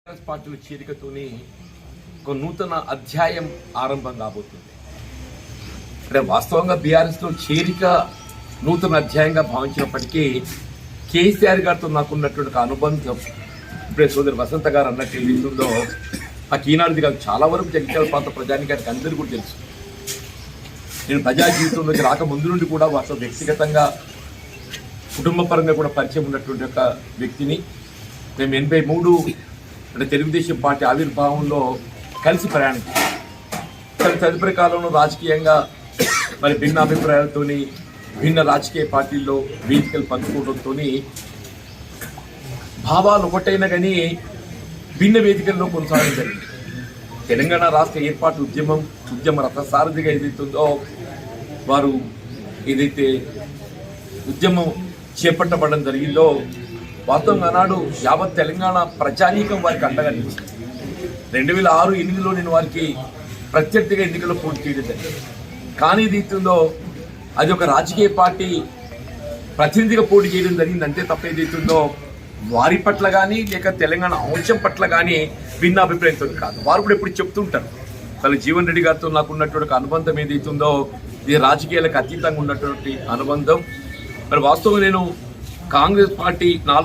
కాంగ్రెస్ పార్టీల చేరికతోని ఒక నూతన అధ్యాయం ఆరంభం కాబోతుంది. అంటే వాస్తవంగా బీఆర్ఎస్లో చేరిక నూతన అధ్యాయంగా భావించినప్పటికీ కేసీఆర్ గారితో నాకున్నటువంటి ఒక అనుబంధం ఇప్పుడే సోదరి వసంత గారు అన్నట్టు ఏదైతుందో నాకు ఈనాడుది కాదు, చాలా వరకు జగిత్యాల ప్రాంత ప్రజానికానికి అందరికీ కూడా తెలుసు. నేను ప్రజా జీవితంలోకి రాకముందు నుండి కూడా వారితో వ్యక్తిగతంగా కుటుంబపరంగా కూడా పరిచయం ఉన్నటువంటి ఒక వ్యక్తిని. మేము 83 అంటే తెలుగుదేశం పార్టీ ఆవిర్భావంలో కలిసి ప్రయాణించాం. కానీ తదుపరి కాలంలో రాజకీయంగా మరి భిన్న అభిప్రాయాలతో భిన్న రాజకీయ పార్టీల్లో వేదికలు పంచుకోవడంతో భావాలు ఒకటైనా కానీ భిన్న వేదికల్లో కొనసాగడం జరిగింది. తెలంగాణ రాష్ట్ర ఏర్పాటు ఉద్యమ రథసారథిగా ఏదైతుందో వారు ఏదైతే ఉద్యమం చేపట్టబడడం జరిగిందో వాస్తవంగా ఆనాడు యావత్ తెలంగాణ ప్రజానీకం వారికి అండగా నిలిచింది. 2006-8లో నేను వారికి ప్రత్యర్థిగా ఎన్నికల్లో పోటీ చేయడం జరిగింది. కానీ ఏదైతుందో అది ఒక రాజకీయ పార్టీ ప్రతినిధిగా పోటీ చేయడం జరిగింది అంతే తప్ప ఏదైతుందో వారి పట్ల కానీ లేక తెలంగాణ అంశం పట్ల కానీ భిన్న అభిప్రాయంతో కాదు. వారు కూడా ఎప్పుడు చెప్తుంటారు వాళ్ళ జీవన్ రెడ్డి గారితో నాకు ఉన్నటువంటి అనుబంధం ఏదైతుందో ఇది రాజకీయాలకు అతీతంగా ఉన్నటువంటి అనుబంధం. మరి వాస్తవంగా నేను కాంగ్రెస్ పార్టీ 4